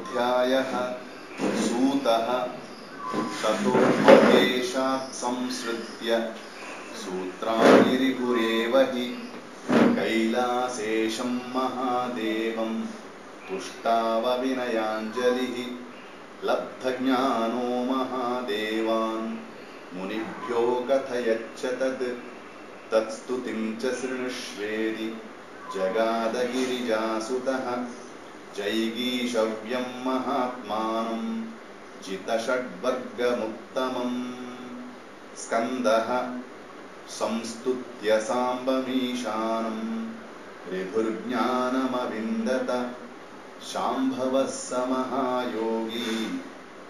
षष्ठोऽध्यायः सूतः ततो महेशात् संसृत्य सूत्राणि रिपुरेव हि कैलासेशं महादेवं तुष्टावविनयाञ्जलिः लब्धज्ञानो महादेवान् मुनिभ्यो कथयच्च तत्स्तुतिं च शृणुष्वेदि जगादगिरिजासुतः जैगीषव्यं महात्मानं जितषड्वर्गमुत्तमम् स्कन्दः संस्तुत्य साम्बमीशानं ऋभुर्ज्ञानमविन्दत शाम्भवः स महायोगी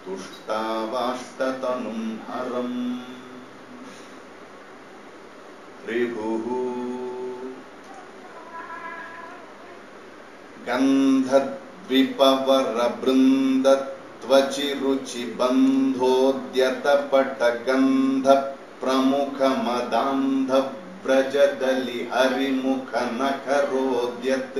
तुष्टावाष्टतनुं हरम् ऋभुः गन्धद्विपवरबृन्दत्वचिरुचिबन्धोद्यतपटगन्धप्रमुखमदान्धव्रजदलिहरिमुखनखरोद्यत्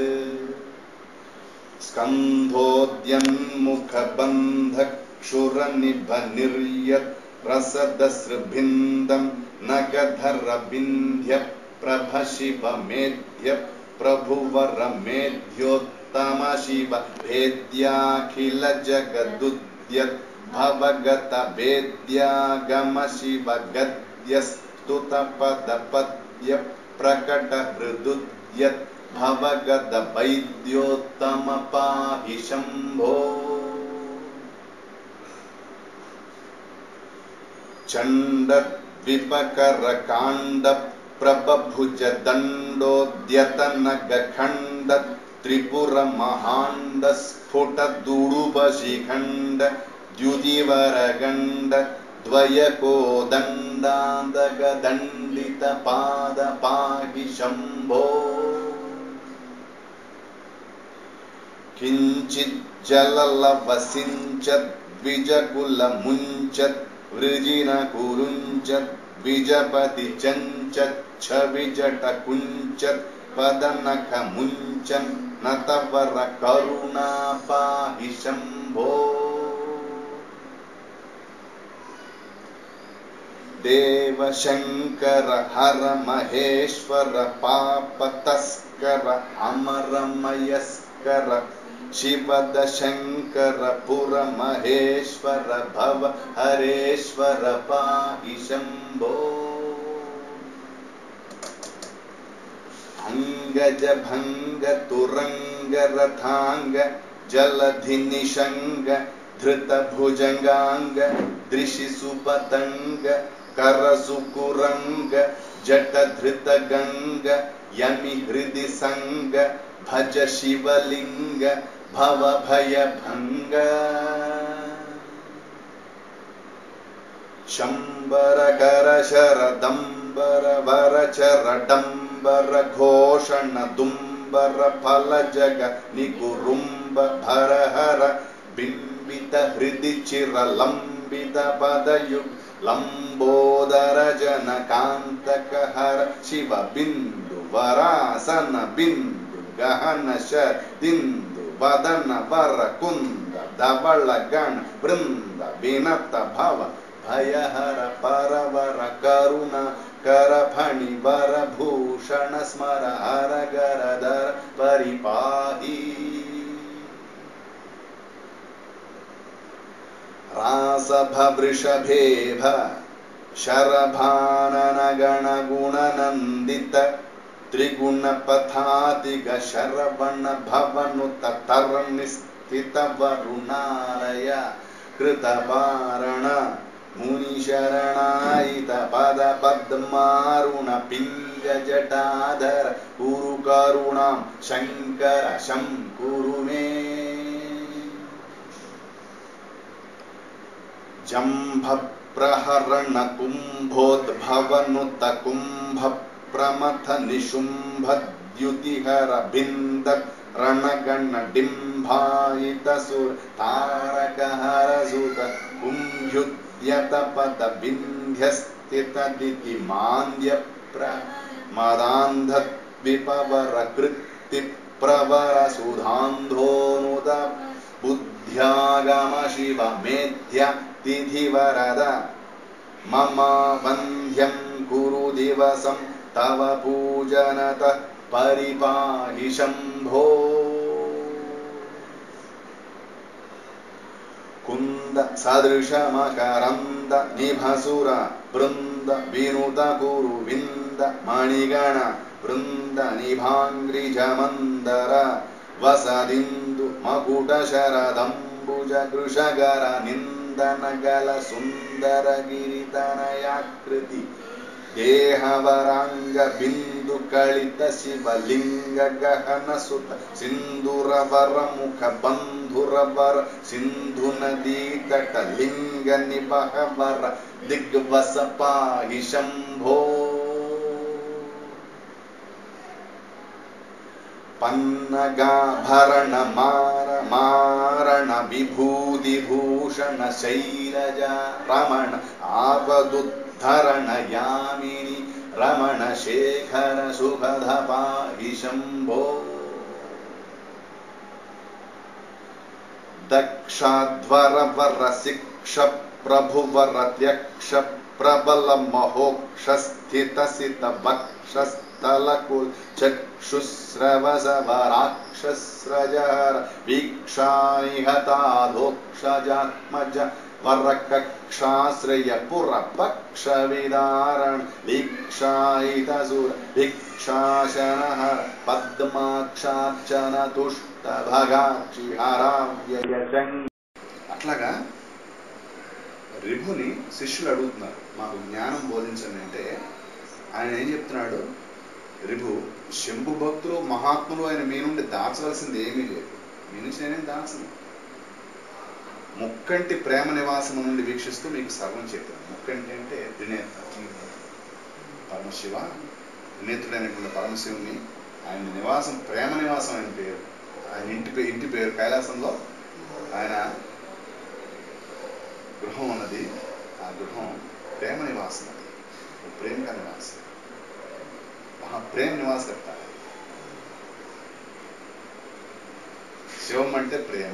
स्कन्धोद्यन्मुखबन्धक्षुरनिभनिर्यत् रसदस्रभिन्दं नगधरविन्ध्यप्रभशिवमेध्य प्रभुवरमेध्योत्तमशिव भेद्याखिल जगदुद्यत् भवगतवेद्यागमशिव गद्यस्तुतपदपद्य प्रकटहृदुद्यत् भवगतवैद्योत्तम पाहि शम्भो चण्डद्विपकरकाण्डप्रबभुजदण्डोद्यतनगखण्ड त्रिपुरमहाण्डस्फुटदुडुभशिखण्ड द्युतिवरगण्ड द्वयकोदण्डान्दगदण्डितपाद पाहि शम्भो किञ्चिज्जललवसिञ्चत् द्विजकुलमुञ्चत् वृजिनकुरुञ्चत् द्विजपतिचञ्चच्छविजटकुञ्चत् पदनखमुञ्चन् नतवरकरुणा पाहि शम्भो देवशङ्कर हर महेश्वर पापतस्कर अमरमयस्कर शिवदशङ्कर पुरमहेश्वर भव हरेश्वर पाहि शम्भो अङ्गजभङ्ग तुरङ्गरथाङ्ग जलधिनिषङ्ग धृतभुजङ्गाङ्ग दृशिसुपतङ्ग करसुकुरङ्ग जटधृतगङ्ग यमि हृदि सङ्ग भज शिवलिङ्ग भवभयभङ्ग शम्बरकरशरदम्बर वरचरडम्बर घोषण दुम्बर फलजग निकुरुम्ब भरहर बिम्बित हृदि चिरलम्बित पदयुग् लम्बोदर जनकान्तकहर शिव बिन्दु वरासन बिन्दु गहन शदिन्दु वदन वर कुंद धवल गण वृंद विनत भव भयहर परवर करुणा कर फणि वर भूषण स्मर हर गरधर परिपाहि रासभवृषभेभ शरभानन गण गुणनन्दित त्रिगुणपथातिग शरवण भवनुत तरनिस्थित वरुणालय कृतवारण मुनिशरणायित पद पद्मारुण पिङ्ग जटाधर कुरु करुणां शङ्कर शङ्कुरु मे जम्भ प्रहरण कुम्भोद्भवनुत कुम्भ प्रमथ निशुम्भ द्युतिहर बिन्द रणगण डिम्भायित सुर तारकहर सुत कुम्भ्युद्यत पद विन्ध्यस्थित दिति मान्द्य प्रमदान्ध विपवर कृत्ति प्रवर सुधान्धोनुद బుద్ధ్యాగమ శివ మేధ్య తిథి వరద మమ వంద్యం కురు దివసం తవ పూజనత పరిపాహి శంభో కుంద సదృశ మకరంద నిభసుర బృంద వినుత కురు వింద మణిగణ బృంద నిభాంగ్రిజ మందర వసదిందు మకుట శరదంబుజ కృషగర నిందనగల సుందర గిరితనయాకృతి దేహవరాంగ బిందు కలిత శివలింగ గహన సుత సింధురవర ముఖ బంధురవర సింధు నదీ తట లింగ నిబహవర దిగ్వస పాహి శంభో పన్నగాభరణ మారణ విభూతి భూషణ శైలజ రమణ ఆపదుద్ధరణ యామిని రమణ శేఖర సుఖద పాహి శంభో దక్షాధ్వరవర శిక్ష ప్రభువర త్యక్ష ప్రబల మహోక్ష స్థిత సిత వక్షస్థలకుల్ చక్షుస్రవసవరాక్షస్రజహర వీక్షాయిహతాధోక్షజాత్మజ వరకక్షాశ్రయ పురపక్ష విదారణ వీక్షాయితసుర వీక్షాశనహర పద్మాక్షార్చన తుష్ట భగాక్షి హరావ్యయచం. అట్లాగా రిభుని శిష్యులు అడుగుతున్నారు, మాకు జ్ఞానం బోధించండి అంటే ఆయన ఏం చెప్తున్నాడు, రిభు శంభు భక్తులు మహాత్ములు ఆయన మీ నుండి దాచవలసింది ఏమీ లేదు, మీ నుంచి నేనేం దాచను. ముక్కంటి ప్రేమ నివాసము నుండి వీక్షిస్తూ మీకు సర్వం చెప్పాను. ముక్కంటి అంటే త్రినేత్ర, పరమశివ త్రినేత్రుడైనటువంటి పరమశివుని ఆయన నివాసం ప్రేమ నివాసం ఆయన పేరు, ఆయన ఇంటి పేరు కైలాసంలో ఆయన గృహం ఉన్నది. ఆ గృహం ప్రేమ నివాసం, అది ప్రేమిక నివాసం, ప్రేమ నివాస కర్త. శివం అంటే ప్రేమ,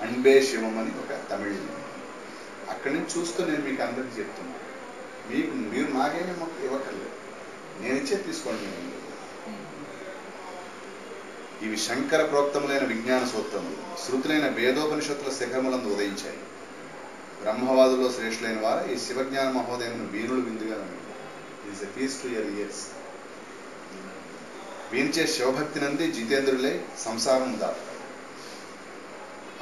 అన్బే శివం అని ఒక తమిళ. అక్కడి నుంచి చూస్తూ నేను మీకు అందరికీ చెప్తున్నాను, మీరు నాకేమీ ఇవ్వక్కర్లేదు, నేను ఇచ్చేది తీసుకోండి. ఇవి శంకర ప్రోక్తములైన విజ్ఞాన సూత్రములు, శృతులైన వేదోపనిషత్తుల శిఖరములందు ఉదయించాయి. బ్రహ్మవాదుల్లో శ్రేష్ఠులైన వారు ఈ శివజ్ఞాన మహోదయమును వీరులు విందుగా is a piece to your ears. వీంచే శివభక్తి నంది జితేంద్రులే సంసారం దాటుతారు.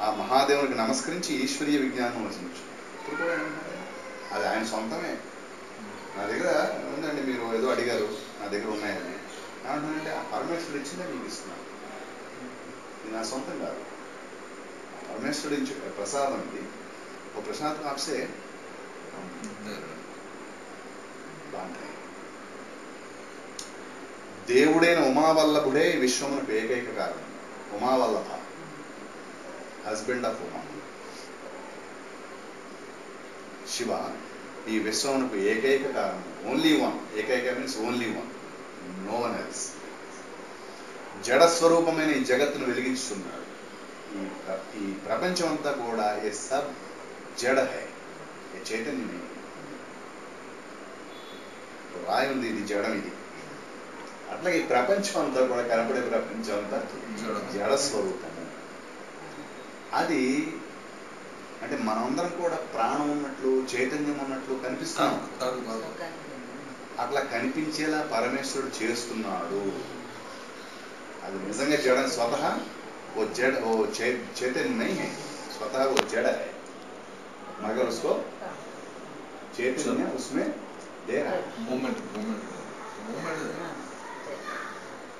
ఆ మహాదేవునికి నమస్కరించి ఈశ్వరీయ విజ్ఞానం వసించు. ఇప్పుడు కూడా అది ఆయన సొంతమే. నా దగ్గర ఉందండి, మీరు ఏదో అడిగారు, నా దగ్గర ఉన్నాయని అంటే ఆ పరమేశ్వరుడు ఇచ్చిందే మీకు ఇస్తున్నాను, ఇది నా సొంతం కాదు. పరమేశ్వరుడు ఇచ్చే ప్రసాదం ఇది. ఓ ప్రసాద్ आपसे దేవుడైన ఉమావల్లభుడే విశ్వమునకు ఏకైక కారణం. ఉమావల్లభ, హస్బెండ్ ఆఫ్ ఉమా. శివ ఈ విశ్వమునకు ఏకైక కారణం, ఓన్లీ వన్. ఏకైక means only one, no one else. జడస్వరూపమైన ఈ జగత్తును వెలిగించుతున్నాడు. ఈ ప్రపంచం అంతా కూడా ఏ సబ్ జడ హై, ఏ చైతన్యమే. రాయి ఉంది, ఇది జడం. ఇది అట్లాగే ఈ ప్రపంచం అంతా కూడా, కనపడే ప్రపంచం అంతా జడ స్వరూపము. అది అంటే మనందరం కూడా ప్రాణం ఉన్నట్లు, చైతన్యం ఉన్నట్లు కనిపిస్తాం. అట్లా కనిపించేలా పరమేశ్వరుడు చేస్తున్నాడు. అది నిజంగా జడ స్వతహా वो जड़, वो चैतन्य नहीं है, स्वतः वो जड़ है, मगर उसको चैतन्य उसमें दे रहा है. मूवमेंट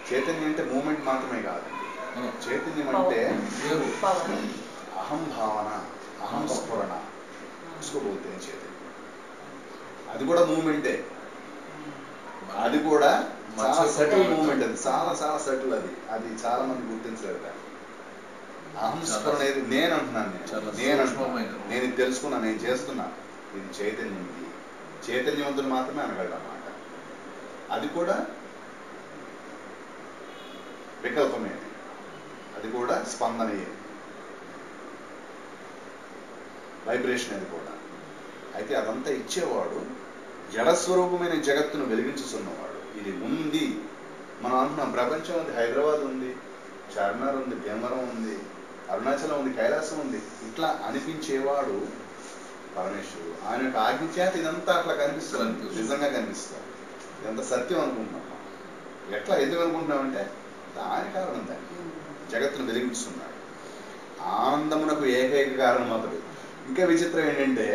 చైతన్యం అంటే మూమెంట్ మాత్రమే కాదండి. చైతన్యం అంటే అహం భావన, అహం స్ఫురణ, उसको बोलते हैं చైతన్యం. అది కూడా మూమెంటే, అది కూడా చాలా సటిల్ మూమెంట్. అది చాలా చాలా సటిల్. అది చాలా మంది గుర్తించలేదు. అహం స్ఫురణ అనేది నేను అంటున్నాను, నేను ఇది తెలుసుకున్నా, నేను చేస్తున్నా. ఇది చైతన్యం. ఇది చైతన్యవంతులు మాత్రమే అనగలడు అన్నమాట. అది కూడా వికల్పమే, అది కూడా స్పందనయే, వైబ్రేషన్ అది కూడా. అయితే అదంతా ఇచ్చేవాడు జడస్వరూపమైన జగత్తును వెలిగించుతున్నవాడు. ఇది ఉంది, మనం అంటున్నాం ప్రపంచం ఉంది, హైదరాబాద్ ఉంది, చార్మినార్ ఉంది, భీమవరం ఉంది, అరుణాచలం ఉంది, కైలాసం ఉంది, ఇట్లా అనిపించేవాడు పరమేశ్వరుడు. ఆయన యొక్క ఆజ్ఞ చేత ఇదంతా అట్లా కనిపిస్తుంది, నిజంగా కనిపిస్తుంది. ఇదంతా సత్యం అనుకుంటున్నాం. ఎట్లా ఎందుకు అనుకుంటున్నామంటే దాని కారణం, దానికి జగత్తును వెలిగించుతున్నాడు. ఆనందమునకు ఏకైక కారణం అతడు. ఇంకా విచిత్రం ఏంటంటే